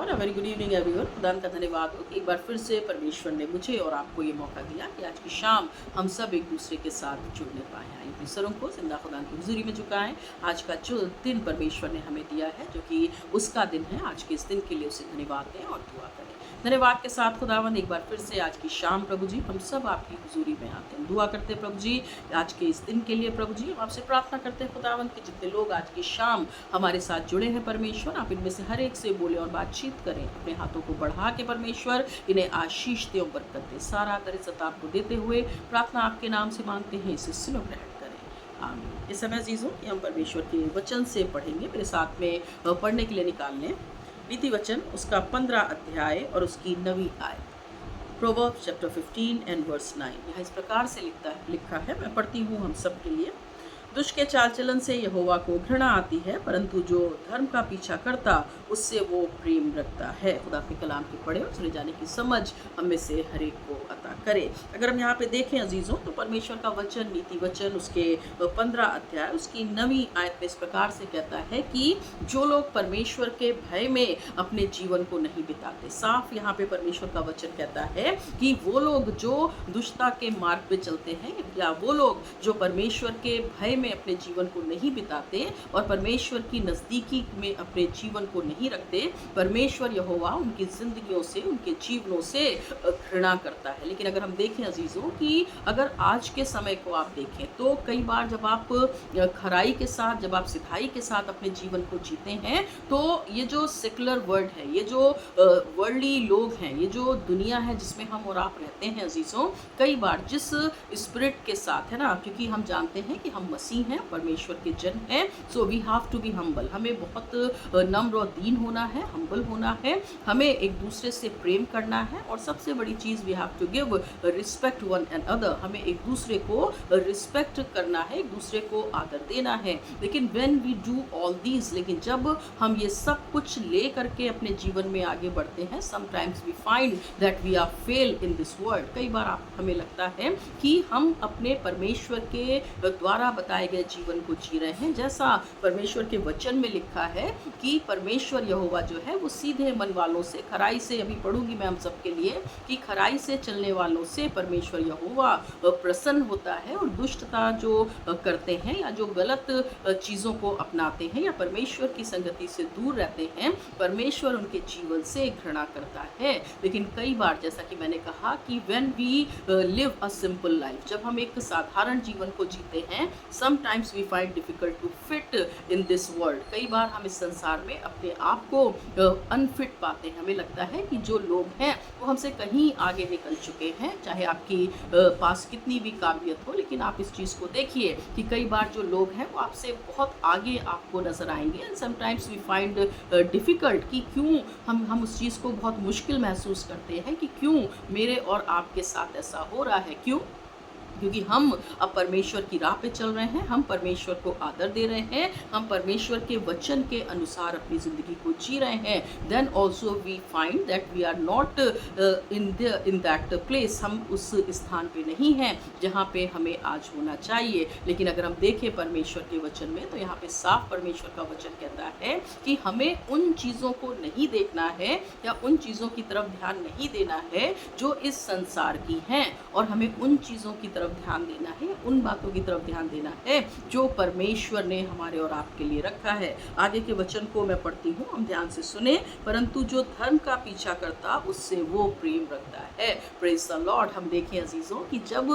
और very good evening everyone. खुदा का धन्यवाद हो कि एक बार फिर से परमेश्वर ने मुझे और आपको ये मौका दिया कि आज की शाम हम सब एक दूसरे के साथ जुड़ने पाए हैं। अपने सरों को जिंदा खुदा की हुजूरी में झुकाएं। आज का जो दिन परमेश्वर ने हमें दिया है, जो कि उसका दिन है, आज के इस दिन के लिए उसे धन्यवाद दें और दुआ करें। धन्यवाद के साथ खुदावन एक बार फिर से आज की शाम प्रभु जी हम सब आपकी हुजूरी में आते हैं, दुआ करते हैं प्रभु जी आज के इस दिन के लिए। प्रभु जी हम आपसे प्रार्थना करते हैं खुदावन कि जितने लोग आज की शाम हमारे साथ जुड़े हैं परमेश्वर, आप इनमें से हर एक से बोले और बातचीत करें। अपने हाथों को बढ़ा के परमेश्वर इन्हें आशीष दे और बरकत दे। सारा आदर इज्जत आपको देते हुए प्रार्थना आपके नाम से मांगते हैं, इसे सुनो ग्रहण करें, आमीन। इस समय अजीजों कि हम परमेश्वर के वचन से पढ़ेंगे, मेरे साथ में पढ़ने के लिए निकाल लें नीति वचन उसका 15 अध्याय और उसकी 9वीं आयत। Proverbs chapter 15 and verse 9। यहाँ इस प्रकार से लिखा है, मैं पढ़ती हूँ हम सब के लिए। दुष्ट के चाल चलन से यहोवा को घृणा आती है, परंतु जो धर्म का पीछा करता उससे वो प्रेम रखता है। खुदा के कलाम की पढ़े और सुने जाने की समझ हम में से हर एक को अता करे। अगर हम यहाँ पे देखें अजीजों तो परमेश्वर का वचन नीति वचन उसके 15 अध्याय उसकी 9वीं आयत में इस प्रकार से कहता है कि जो लोग परमेश्वर के भय में अपने जीवन को नहीं बिताते। साफ यहाँ पे परमेश्वर का वचन कहता है कि वो लोग जो दुष्टता के मार्ग पे चलते हैं, या वो लोग जो परमेश्वर के भय में अपने जीवन को नहीं बिताते और परमेश्वर की नज़दीकी में अपने जीवन को नहीं रखते, परमेश्वर यहोवा उनकी जिंदगियों से, उनके जीवनों से घृणा करता है। लेकिन अगर हम देखें अजीजों कि अगर आज के समय को आप देखें तो कई बार जब आप खराई के साथ, जब आप सिधाई के साथ अपने जीवन को जीते हैं, तो ये जो सेकुलर वर्ल्ड है, ये जो वर्ल्डली लोग हैं, ये जो दुनिया है जिसमें हम और आप रहते हैं अजीजों, कई बार जिस स्पिरिट के साथ है ना, क्योंकि हम जानते हैं कि हम मसीह हैं, परमेश्वर के जन हैं, so we have to be humble. हमें बहुत नम्र और दीन होना है, हम्बल होना है, हमें एक दूसरे से प्रेम करना है, और सबसे बड़ी चीज़ we have to give respect one and other. हमें एक दूसरे को रिस्पेक्ट करना है, एक दूसरे को आदर देना है। लेकिन when we do all these, लेकिन जब हम ये सब कुछ ले करके अपने जीवन में आगे बढ़ते हैं, sometimes we find that we are fail in this world. कई बार हमें लगता है कि हम अपने परमेश्वर के द्वारा बताए गए जीवन को जी रहे हैं, जैसा परमेश्वर के वचन में लिखा है कि परमेश्वर यहोवा जो है वो सीधे मन वालों से, खराई से, अभी पढ़ूंगी मैं हम सब के लिए, कि खराई से चलने वालों से परमेश्वर यहोवा प्रसन्न होता है, और दुष्टता जो करते हैं या जो गलत चीज़ों को अपनाते हैं या परमेश्वर की संगति से दूर रहते हैं, परमेश्वर उनके जीवन से घृणा करता है। लेकिन कई बार जैसा कि मैंने कहा कि when we live a simple life, जब हम एक साधारण जीवन को जीते हैं, sometimes we find difficult to fit in this world. कई बार हम इस संसार में अपने आप को अनफिट पाते हैं। हमें लगता है कि जो लोग हैं वो हमसे कहीं आगे निकल चुके हैं, चाहे आपकी पास कितनी भी काबिलियत हो, लेकिन आप इस चीज़ को देखिए कि कई बार जो लोग हैं वो आपसे बहुत आगे आपको नजर आएंगे। And sometimes we find difficult कि क्यों हम उस चीज़ को बहुत मुश्किल महसूस करते हैं कि क्यों मेरे और आपके साथ ऐसा हो रहा है। क्यों? क्योंकि हम अब परमेश्वर की राह पे चल रहे हैं, हम परमेश्वर को आदर दे रहे हैं, हम परमेश्वर के वचन के अनुसार अपनी ज़िंदगी को जी रहे हैं। Then also we find that we are not in that place. हम उस स्थान पे नहीं हैं जहाँ पे हमें आज होना चाहिए। लेकिन अगर हम देखें परमेश्वर के वचन में, तो यहाँ पे साफ परमेश्वर का वचन कहता है कि हमें उन चीज़ों को नहीं देखना है या उन चीज़ों की तरफ ध्यान नहीं देना है जो इस संसार की हैं, और हमें उन चीज़ों की तरफ ध्यान देना है, उन बातों की तरफ ध्यान देना है जो परमेश्वर ने हमारे और आपके लिए रखा है। आगे के वचन को मैं पढ़ती हूँ, हम ध्यान से सुने। परंतु जो धर्म का पीछा करता उससे वो प्रेम रखता है। Praise the Lord. हम देखें अजीजों कि जब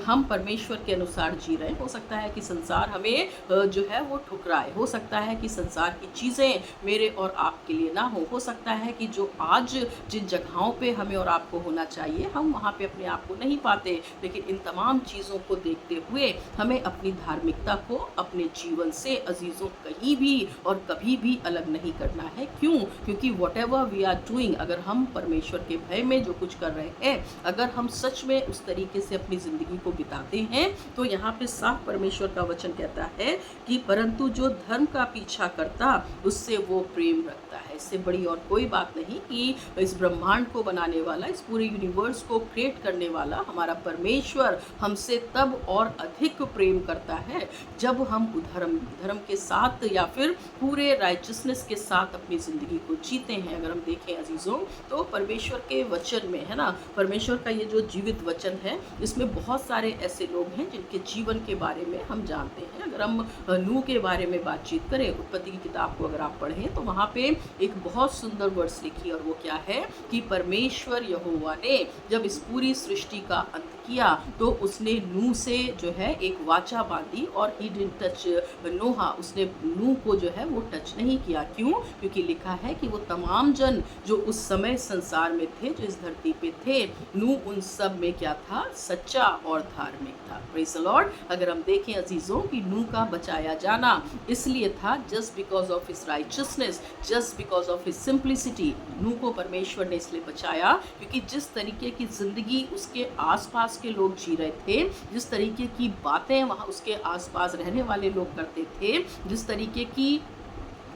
हम परमेश्वर के अनुसार जी रहे हैं, हो सकता है कि संसार हमें जो है वो ठुकराए, हो सकता है कि संसार की चीज़ें मेरे और आपके लिए ना हो सकता है कि जो आज जिन जगहों पे हमें और आपको होना चाहिए हम वहाँ पे अपने आप को नहीं पाते। लेकिन इन तमाम चीज़ों को देखते हुए हमें अपनी धार्मिकता को अपने जीवन से अजीज़ों कहीं भी और कभी भी अलग नहीं करना है। क्यों? क्योंकि whatever we are doing, अगर हम परमेश्वर के भय में जो कुछ कर रहे हैं, अगर हम सच में उस तरीके से अपनी ज़िंदगी को बिताते हैं, तो यहाँ पे साफ परमेश्वर का वचन कहता है कि परंतु जो धर्म का पीछा करता उससे वो प्रेम रखता है। है। इससे बड़ी और कोई बात नहीं कि इस ब्रह्मांड को बनाने वाला, इस पूरे यूनिवर्स को क्रिएट करने वाला हमारा परमेश्वर हमसे तब और अधिक प्रेम करता है जब हम धर्म के साथ या फिर पूरे राइचसनेस के साथ अपनी ज़िंदगी को जीते हैं। अगर हम देखें अजीज़ों, तो परमेश्वर के वचन में, है ना, परमेश्वर का ये जो जीवित वचन है, इसमें बहुत सारे ऐसे लोग हैं जिनके जीवन के बारे में हम जानते हैं। अगर हम नूह के बारे में बातचीत करें, उत्पत्ति की किताब को अगर आप पढ़ें तो वहाँ पे एक बहुत सुंदर वर्ड्स लिखी, और वो क्या है कि परमेश्वर यहोवा ने जब इस पूरी सृष्टि का अंत किया तो उसने नूह से जो है एक वाचा बांधी, और ही डिडंट टच नोहा, उसने नूह को जो है वो टच नहीं किया। क्यों? क्योंकि लिखा है कि वो तमाम जन जो उस समय संसार में थे, जो इस धरती पे थे, नूह उन सब में क्या था? सच्चा और धार्मिक था। Praise the Lord. अगर हम देखें अजीज़ों कि नूह का बचाया जाना इसलिए था just because of his righteousness, just because of his simplicity. Noah को परमेश्वर ने इसलिए बचाया क्योंकि जिस तरीके की ज़िंदगी उसके आसपास के लोग जी रहे थे, जिस तरीके की बातें वहाँ उसके आसपास रहने वाले लोग करते थे, जिस तरीके की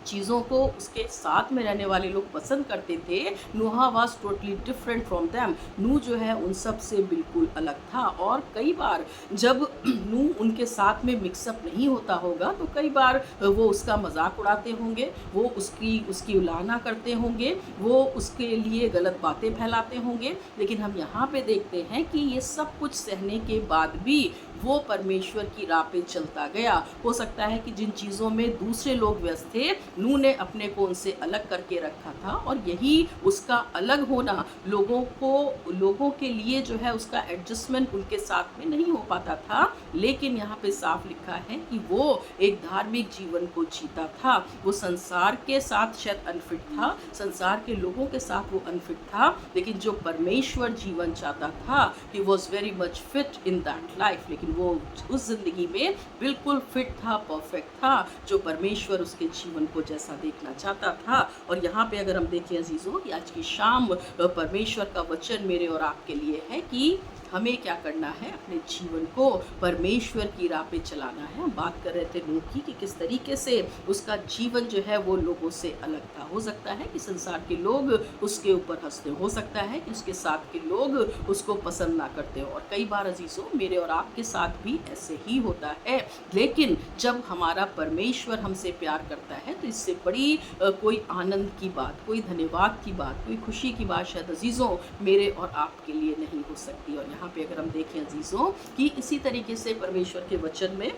चीज़ों को उसके साथ में रहने वाले लोग पसंद करते थे, Noah was totally different from them. Noah जो है उन सब से बिल्कुल अलग था। और कई बार जब नूह उनके साथ में मिक्सअप नहीं होता होगा तो कई बार वो उसका मजाक उड़ाते होंगे, वो उसकी उलाहना करते होंगे, वो उसके लिए गलत बातें फैलाते होंगे। लेकिन हम यहाँ पे देखते हैं कि ये सब कुछ सहने के बाद भी वो परमेश्वर की राह पे चलता गया। हो सकता है कि जिन चीज़ों में दूसरे लोग व्यस्त थे, नूह ने अपने को उनसे अलग करके रखा था, और यही उसका अलग होना लोगों के लिए जो है उसका एडजस्टमेंट उनके साथ में नहीं हो पाता था। लेकिन यहाँ पे साफ लिखा है कि वो एक धार्मिक जीवन को जीता था। वो संसार के साथ शायद अनफिट था, संसार के लोगों के साथ वो अनफिट था, लेकिन जो परमेश्वर जीवन चाहता था, he was very much fit in that life. लेकिन वो उस जिंदगी में बिल्कुल फिट था, परफेक्ट था, जो परमेश्वर उसके जीवन को जैसा देखना चाहता था। और यहाँ पे अगर हम देखें अजीज़ों कि आज की शाम परमेश्वर का वचन मेरे और आपके लिए है कि हमें क्या करना है, अपने जीवन को परमेश्वर की राह पे चलाना है। हम बात कर रहे थे नूह की कि किस तरीके से उसका जीवन जो है वो लोगों से अलग था। हो सकता है कि संसार के लोग उसके ऊपर हंसते, हो सकता है कि उसके साथ के लोग उसको पसंद ना करते हो, और कई बार अजीज़ों मेरे और आपके साथ भी ऐसे ही होता है। लेकिन जब हमारा परमेश्वर हमसे प्यार करता है तो इससे बड़ी कोई आनंद की बात, कोई धन्यवाद की बात, कोई खुशी की बात शायद अजीज़ों मेरे और आपके लिए नहीं हो सकती। और यहाँ पे अगर हम देखें अजीज़ों कि इसी तरीके से परमेश्वर के वचन में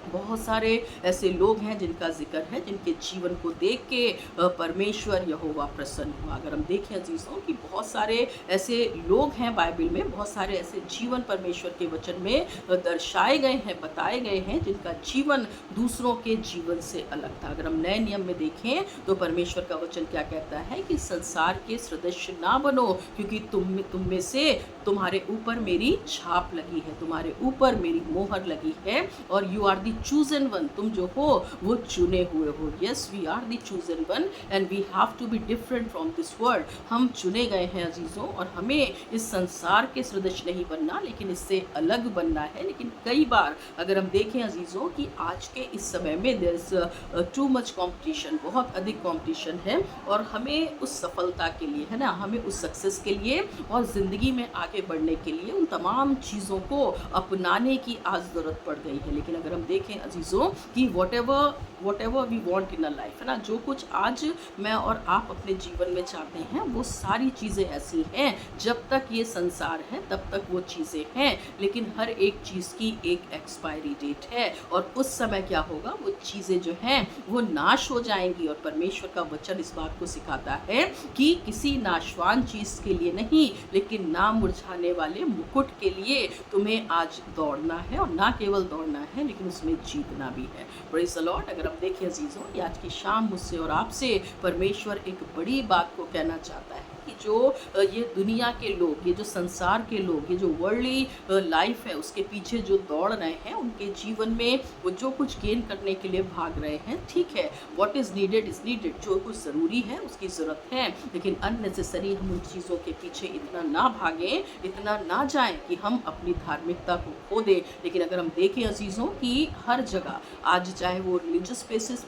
बहुत सारे ऐसे लोग हैं जिनका जिक्र है, जिनके जीवन को देख के परमेश्वर यहोवा प्रसन्न हुआ। अगर हम देखें अजीज़ों कि बहुत सारे ऐसे लोग हैं बाइबल में, बहुत सारे ऐसे जीवन परमेश्वर के वचन में दर्शाए गए हैं, बताए गए हैं, जिनका जीवन दूसरों के जीवन से अलग था। अगर हम नए नियम में देखें तो परमेश्वर का वचन क्या कहता है कि संसार के सदस्य ना बनो, क्योंकि तुम में से तुम्हारे ऊपर मेरी छाप लगी है, तुम्हारे ऊपर मेरी मोहर लगी है, और you are the chosen one, तुम जो हो वो चुने हुए हो। Yes, we are the chosen one and we have to be different from this world. हम चुने गए हैं अजीज़ों, और हमें इस संसार के सदस्य नहीं बनना, लेकिन इससे अलग बनना है। लेकिन कई बार अगर हम देखें अजीज़ों कि आज के इस समय में there is too much competition, बहुत अधिक कॉम्पिटिशन है, और हमें उस सफलता के लिए, है ना, हमें उस सक्सेस के लिए और ज़िंदगी में आगे बढ़ने के लिए उन तमाम चीज़ों को अपनाने की आज ज़रूरत पड़ गई है। लेकिन अगर हम देखें अजीज़ों कि whatever we want in a life, है ना, जो कुछ आज मैं और आप अपने जीवन में चाहते हैं वो सारी चीज़ें ऐसी हैं, जब तक ये संसार है तब तक वो चीज़ें हैं, लेकिन हर एक चीज़ की एक एक्सपायरी डेट है, और उस समय क्या होगा, वो चीज़ें जो हैं वो नाश हो जाएंगी। और परमेश्वर का वचन इस बात को सिखाता है कि किसी नाशवान चीज़ के लिए नहीं, लेकिन ना मुरझाने वाले मुकुट के लिए तुम्हें आज दौड़ना है, और ना केवल दौड़ना है लेकिन उसमें जीतना भी है। Praise the Lord. अगर हम देखें अजीज़ों कि आज की शाम मुझसे और आपसे परमेश्वर एक बड़ी बात को कहना चाहता है कि जो ये दुनिया के लोग, ये जो संसार के लोग, ये जो वर्ल्डली लाइफ है उसके पीछे जो दौड़ रहे हैं, उनके जीवन में वो जो कुछ गेन करने के लिए भाग रहे हैं, ठीक है, what is needed is needed, जो कुछ ज़रूरी है उसकी ज़रूरत है, लेकिन अननेसेसरी हम उन चीज़ों के पीछे इतना ना भागें, इतना ना जाएं कि हम अपनी धार्मिकता को खो दें। लेकिन अगर हम देखें अजीज़ों कि हर जगह आज, चाहे वो रिलीजियस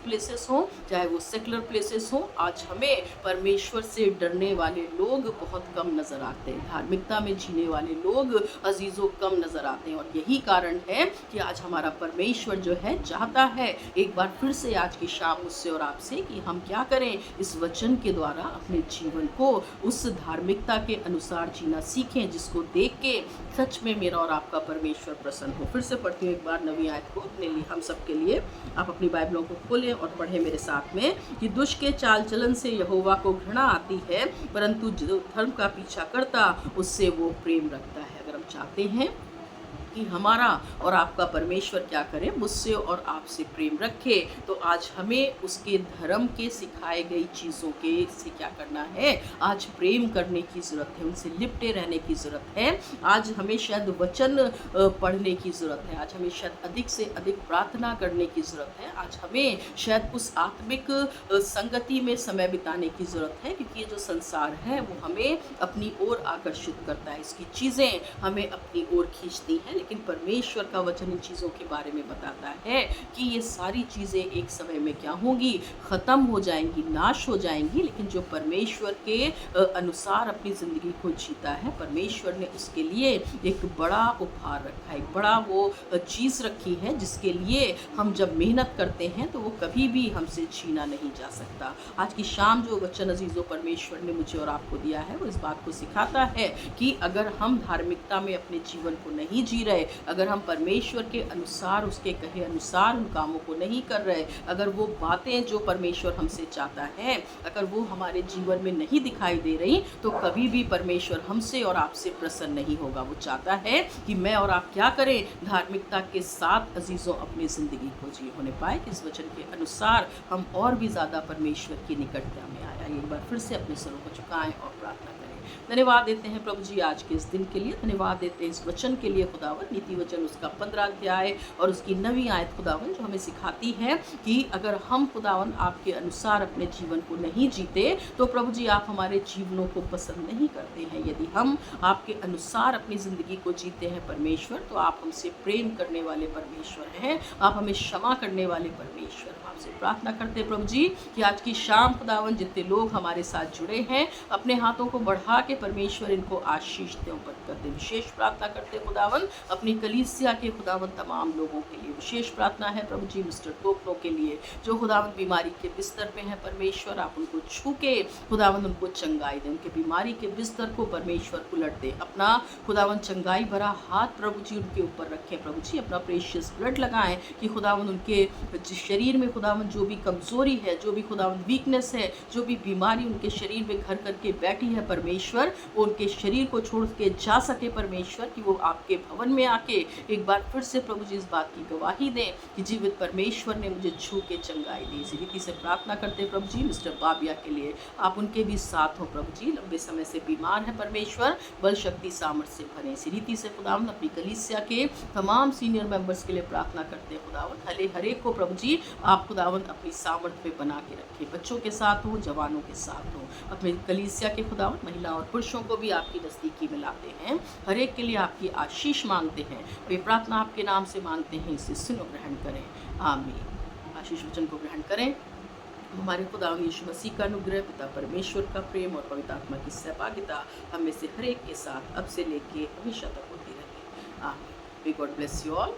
प्लेसेस हों, चाहे वो सेकुलर प्लेसेस हों, आज हमें परमेश्वर से डरने वाले लोग बहुत कम नज़र आते हैं, धार्मिकता में जीने वाले लोग अजीज़ों कम नज़र आते हैं। और यही कारण है कि आज हमारा परमेश्वर जो है चाहता है एक बार फिर से आज की शाम मुझसे और आपसे कि हम क्या करें, इस वचन के द्वारा अपने जीवन को उस धार्मिकता के अनुसार जीना सीखें जिसको देख के सच में मेरा और आपका परमेश्वर प्रसन्न हो। फिर से पढ़ती हूँ एक बार नवी आयत को अपने लिए, हम सब के लिए। आप अपनी बाइबलों को खोलें और पढ़ें मेरे साथ में कि दुष्ट के चाल चलन से यहोवा को घृणा आती है, परंतु जो धर्म का पीछा करता उससे वो प्रेम रखता है। अगर हम चाहते हैं कि हमारा और आपका परमेश्वर क्या करे, मुझसे और आपसे प्रेम रखे, तो आज हमें उसके धर्म के सिखाए गई चीज़ों के से क्या करना है, आज प्रेम करने की ज़रूरत है, उनसे लिपटे रहने की ज़रूरत है। आज हमें शायद वचन पढ़ने की ज़रूरत है, आज हमें शायद अधिक से अधिक प्रार्थना करने की ज़रूरत है, आज हमें शायद उस आत्मिक संगति में समय बिताने की ज़रूरत है, क्योंकि ये जो संसार है वो हमें अपनी ओर आकर्षित करता है, इसकी चीज़ें हमें अपनी ओर खींचती हैं। लेकिन परमेश्वर का वचन इन चीज़ों के बारे में बताता है कि ये सारी चीज़ें एक समय में क्या होंगी, ख़त्म हो जाएंगी, नाश हो जाएंगी। लेकिन जो परमेश्वर के अनुसार अपनी ज़िंदगी को जीता है, परमेश्वर ने उसके लिए एक बड़ा उपहार रखा है, एक बड़ा वो चीज़ रखी है जिसके लिए हम जब मेहनत करते हैं तो वो कभी भी हमसे छीना नहीं जा सकता। आज की शाम जो वचन अजीज़ों परमेश्वर ने मुझे और आपको दिया है वो इस बात को सिखाता है कि अगर हम धार्मिकता में अपने जीवन को नहीं जी रहे, अगर हम परमेश्वर के अनुसार, उसके कहे अनुसार उन कामों को नहीं कर रहे, अगर वो बातें जो परमेश्वर हमसे चाहता है अगर वो हमारे जीवन में नहीं दिखाई दे रही, तो कभी भी परमेश्वर हमसे और आपसे प्रसन्न नहीं होगा। वो चाहता है कि मैं और आप क्या करें, धार्मिकता के साथ अजीज़ों अपनी ज़िंदगी को जी होने पाए, कि इस वचन के अनुसार हम और भी ज़्यादा परमेश्वर की निकटता में आया। एक बार फिर से अपने सरों को झुकाएं और प्रार्थना करें। धन्यवाद देते हैं प्रभु जी आज के इस दिन के लिए, धन्यवाद देते हैं इस वचन के लिए खुदावन, नीति वचन उसका 15 अध्याय और उसकी 9वीं आयत खुदावन, जो हमें सिखाती है कि अगर हम खुदावन आपके अनुसार अपने जीवन को नहीं जीते तो प्रभु जी आप हमारे जीवनों को पसंद नहीं करते हैं। यदि हम आपके अनुसार अपनी ज़िंदगी को जीते हैं परमेश्वर, तो आप हमसे प्रेम करने वाले परमेश्वर हैं, आप हमें क्षमा करने वाले परमेश्वर। आपसे प्रार्थना करते हैं प्रभु जी कि आज की शाम खुदावन जितने लोग हमारे साथ जुड़े हैं, अपने हाथों को बढ़ा के परमेश्वर इनको आशीष दे, ऊपर कर दे। विशेष प्रार्थना करते हैं खुदावन अपनी कलीसिया के खुदावन तमाम लोगों के लिए। विशेष प्रार्थना है प्रभु जी मिस्टर टोकनो के लिए, जो खुदावन बीमारी के बिस्तर पे हैं परमेश्वर, आप उनको छू के खुदावन उनको चंगाई दें, उनके बीमारी के बिस्तर को परमेश्वर उलट दे, अपना खुदावन चंगाई भरा हाथ प्रभु जी उनके ऊपर रखें। प्रभु जी अपना प्रेशियस ब्लड लगाएं कि खुदावन उनके शरीर में खुदावन जो भी कमज़ोरी है, जो भी खुदावन वीकनेस है, जो भी बीमारी उनके शरीर में घर करके बैठी है परमेश्वर, वो उनके शरीर को छोड़ के जा सके परमेश्वर, कि वो आपके भवन में आके एक बार फिर से प्रभु जी इस बात की गवाही दें कि जीवित परमेश्वर ने मुझे छू के चंगाई दी। इसी रीति से प्रार्थना करते हैं प्रभु जी मिस्टर बाबिया के लिए, आप उनके भी साथ हो प्रभु जी, लंबे समय से बीमार है परमेश्वर, बल शक्ति सामर्थ्य से भरे। इसी रीति से खुदावन अपनी कलीसिया के तमाम सीनियर मेंबर्स के लिए प्रार्थना करते हैं खुदावन, हर एक को प्रभु जी आप खुदावन अपनी सामर्थ्य पे बना के रखें, बच्चों के साथ हो, जवानों के साथ हो, अपने कलीसिया के खुदावन महिला और पुरुषों को भी आपकी नज़दीकी में लाते हैं, हर एक के लिए आपकी आशीष मांगते हैं। वे प्रार्थना आपके नाम से मांगते हैं, इसे सुनो, ग्रहण करें, आमीन। आशीष वचन को ग्रहण करें। हमारे खुदावन यीशु मसीह का अनुग्रह, पिता परमेश्वर का प्रेम और पवित्र आत्मा की सहभागिता हम में से हर एक के साथ अब से लेके हमेशा तक होती रहे, आमीन। God bless you all.